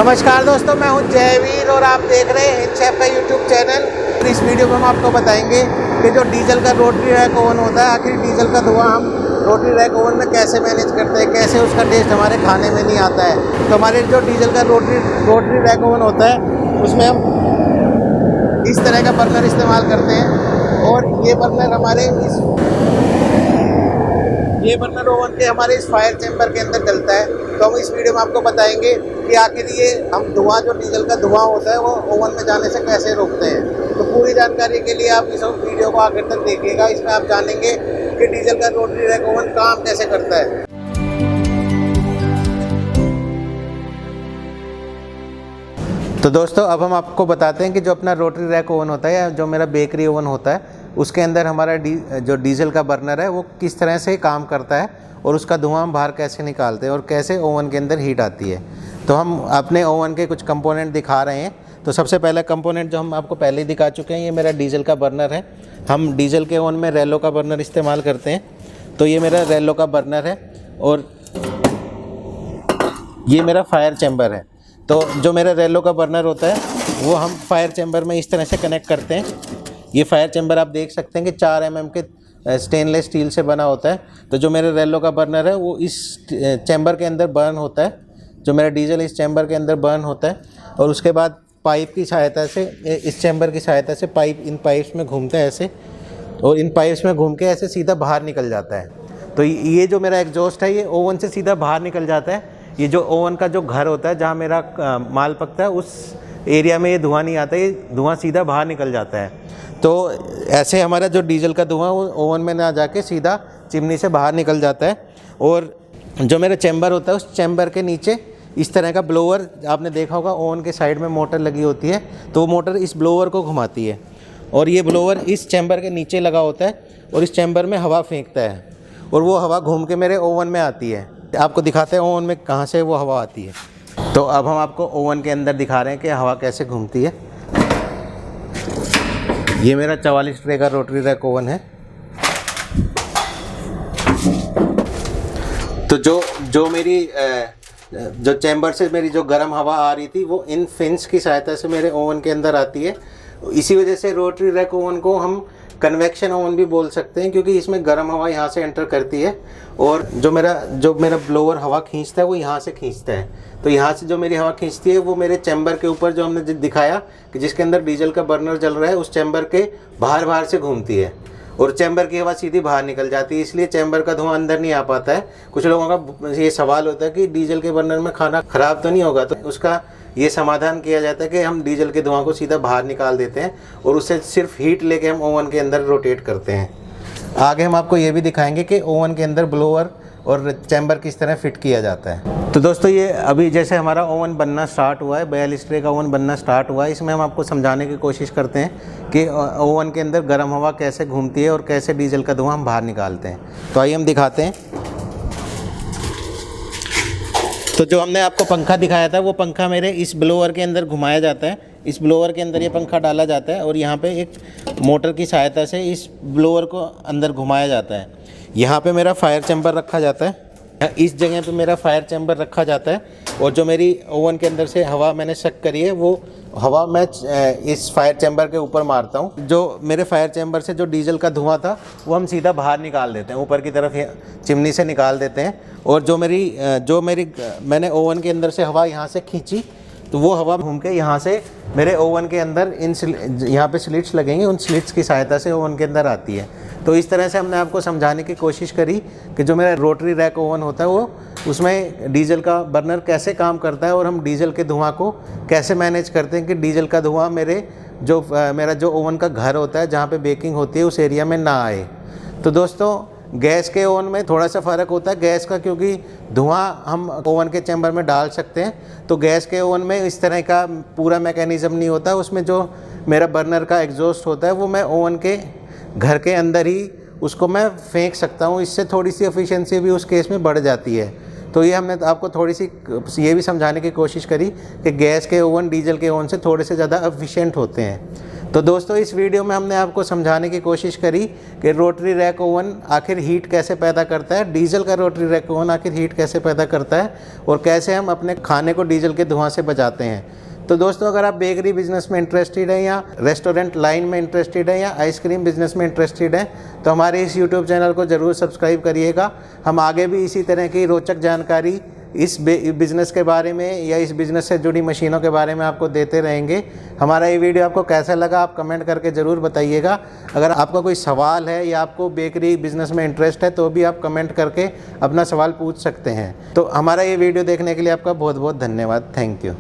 नमस्कार दोस्तों, मैं हूं जयवीर और आप देख रहे हैं हिंद शेफ का यूट्यूब चैनल। इस वीडियो में हम आपको बताएंगे कि जो डीजल का रोटरी रैक ओवन होता है, आखिर डीजल का धुआं हम रोटरी रैक ओवन में कैसे मैनेज करते हैं, कैसे उसका टेस्ट हमारे खाने में नहीं आता है। तो हमारे जो डीजल का रोटरी रैक ओवन होता है उसमें हम इस तरह का बर्नर इस्तेमाल करते हैं और ये बर्नर ओवन के हमारे इस फायर चैम्बर के अंदर जलता है। तो हम इस वीडियो में आपको बताएंगे कि आखिर ये हम धुआं, जो डीजल का धुआं होता है, वो ओवन में जाने से कैसे रोकते हैं। तो पूरी जानकारी के लिए आप इस वीडियो को आखिर तक देखिएगा। इसमें आप जानेंगे कि डीजल का रोटरी रैक ओवन काम कैसे करता है। तो दोस्तों, अब हम आपको बताते हैं कि जो अपना रोटरी रैक ओवन होता है या जो मेरा बेकरी ओवन होता है, उसके अंदर हमारा जो डीजल का बर्नर है वो किस तरह से काम करता है और उसका धुआं हम बाहर कैसे निकालते हैं और कैसे ओवन के अंदर हीट आती है। तो हम अपने ओवन के कुछ कंपोनेंट दिखा रहे हैं। तो सबसे पहला कंपोनेंट जो हम आपको पहले ही दिखा चुके हैं, ये मेरा डीजल का बर्नर है। हम डीजल के ओवन में रेलो का बर्नर इस्तेमाल करते हैं। तो ये मेरा रेलो का बर्नर है और ये मेरा फायर चैम्बर है। तो जो मेरा रेलो का बर्नर होता है वो हम फायर चैम्बर में इस तरह से कनेक्ट करते हैं। ये फायर चैम्बर आप देख सकते हैं कि 4 mm के स्टेनलेस स्टील से बना होता है। तो जो मेरे रेलो का बर्नर है वो इस चैम्बर के अंदर बर्न होता है। जो मेरा डीजल इस चैम्बर के अंदर बर्न होता है और उसके बाद पाइप की सहायता से, इस चैम्बर की सहायता से इन पाइप्स में घूमता है ऐसे, और इन पाइप्स में घूम के ऐसे सीधा बाहर निकल जाता है। तो ये जो मेरा एग्जॉस्ट है ये ओवन से सीधा बाहर निकल जाता है। ये जो ओवन का जो घर होता है जहाँ मेरा माल पकता है, उस एरिया में ये धुआं नहीं आता, ये धुआं सीधा बाहर निकल जाता है। तो ऐसे हमारा जो डीजल का धुआं वो ओवन में ना जाके सीधा चिमनी से बाहर निकल जाता है। और जो मेरा चैम्बर होता है उस चैम्बर के नीचे इस तरह का ब्लोअर आपने देखा होगा, ओवन के साइड में मोटर लगी होती है। तो वो मोटर इस ब्लोअर को घुमाती है और ये ब्लोअर इस चैम्बर के नीचे लगा होता है और इस चैम्बर में हवा फेंकता है और वो हवा घूम के मेरे ओवन में आती है। आपको दिखाते हैं ओवन में कहाँ से वो हवा आती है। तो अब हम आपको ओवन के अंदर दिखा रहे हैं कि हवा कैसे घूमती है। ये मेरा 44 ट्रे का रोटरी रैक ओवन है। तो जो मेरी जो चैम्बर से मेरी जो गर्म हवा आ रही थी वो इन फिन्स की सहायता से मेरे ओवन के अंदर आती है। इसी वजह से रोटरी रैक ओवन को हम कन्वेक्शन ओवन भी बोल सकते हैं, क्योंकि इसमें गर्म हवा यहाँ से एंटर करती है और जो मेरा ब्लोअर हवा खींचता है वो यहाँ से खींचता है। तो यहाँ से जो मेरी हवा खींचती है वो मेरे चैम्बर के ऊपर, जो हमने दिखाया कि जिसके अंदर डीजल का बर्नर जल रहा है, उस चैम्बर के बाहर से घूमती है और चैम्बर की हवा सीधी बाहर निकल जाती है। इसलिए चैम्बर का धुआं अंदर नहीं आ पाता है। कुछ लोगों का ये सवाल होता है कि डीजल के बर्नर में खाना ख़राब तो नहीं होगा, तो उसका ये समाधान किया जाता है कि हम डीजल के धुआं को सीधा बाहर निकाल देते हैं और उससे सिर्फ हीट लेके हम ओवन के अंदर रोटेट करते हैं। आगे हम आपको ये भी दिखाएंगे कि ओवन के अंदर ब्लोअर और चैम्बर किस तरह फिट किया जाता है। तो दोस्तों, ये अभी जैसे हमारा ओवन बनना स्टार्ट हुआ है, 42 ट्रे का ओवन बनना स्टार्ट हुआ है। इसमें हम आपको समझाने की कोशिश करते हैं कि ओवन के अंदर गर्म हवा कैसे घूमती है और कैसे डीजल का धुआं हम बाहर निकालते हैं। तो आइए हम दिखाते हैं। तो जो हमने आपको पंखा दिखाया था वो पंखा मेरे इस ब्लोअर के अंदर घुमाया जाता है। इस ब्लोअर के अंदर ये पंखा डाला जाता है और यहाँ पे एक मोटर की सहायता से इस ब्लोअर को अंदर घुमाया जाता है। यहाँ पे मेरा फायर चैम्बर रखा जाता है, इस जगह पे मेरा फायर चैम्बर रखा जाता है और जो मेरी ओवन के अंदर से हवा मैंने सक करी है वो हवा मैं इस फायर चैम्बर के ऊपर मारता हूँ। जो मेरे फायर चैम्बर से जो डीजल का धुआं था वो हम सीधा बाहर निकाल देते हैं, ऊपर की तरफ चिमनी से निकाल देते हैं। और जो मैंने ओवन के अंदर से हवा यहाँ से खींची, तो वो हवा घूम के यहाँ से मेरे ओवन के अंदर यहाँ पे स्लिट्स लगेंगे, उन स्लिट्स की सहायता से ओवन के अंदर आती है। तो इस तरह से हमने आपको समझाने की कोशिश करी कि जो मेरा रोटरी रैक ओवन होता है वो उसमें डीजल का बर्नर कैसे काम करता है और हम डीजल के धुआं को कैसे मैनेज करते हैं कि डीजल का धुआं मेरा जो ओवन का घर होता है जहाँ पे बेकिंग होती है उस एरिया में ना आए। तो दोस्तों, गैस के ओवन में थोड़ा सा फ़र्क होता है गैस का, क्योंकि धुआं हम ओवन के चैम्बर में डाल सकते हैं। तो गैस के ओवन में इस तरह का पूरा मैकेनिज़्म नहीं होता। उसमें जो मेरा बर्नर का एग्जॉस्ट होता है वो मैं ओवन के घर के अंदर ही उसको मैं फेंक सकता हूँ। इससे थोड़ी सी एफिशिएंसी भी उस केस में बढ़ जाती है। तो ये हमने आपको थोड़ी सी ये भी समझाने की कोशिश करी कि गैस के ओवन डीजल के ओवन से थोड़े से ज़्यादा एफिशिएंट होते हैं। तो दोस्तों इस वीडियो में हमने आपको समझाने की कोशिश करी कि रोटरी रैक ओवन आखिर हीट कैसे पैदा करता है, डीजल का रोटरी रैक ओवन आखिर हीट कैसे पैदा करता है और कैसे हम अपने खाने को डीजल के धुआं से बचाते हैं। तो दोस्तों अगर आप बेकरी बिजनेस में इंटरेस्टेड हैं या रेस्टोरेंट लाइन में इंटरेस्टेड हैं या आइसक्रीम बिजनेस में इंटरेस्टेड हैं तो हमारे इस यूट्यूब चैनल को ज़रूर सब्सक्राइब करिएगा। हम आगे भी इसी तरह की रोचक जानकारी इस बिज़नेस के बारे में या इस बिज़नेस से जुड़ी मशीनों के बारे में आपको देते रहेंगे। हमारा ये वीडियो आपको कैसा लगा आप कमेंट करके ज़रूर बताइएगा। अगर आपका कोई सवाल है या आपको बेकरी बिज़नेस में इंटरेस्ट है तो भी आप कमेंट करके अपना सवाल पूछ सकते हैं। तो हमारा ये वीडियो देखने के लिए आपका बहुत बहुत धन्यवाद। Thank you.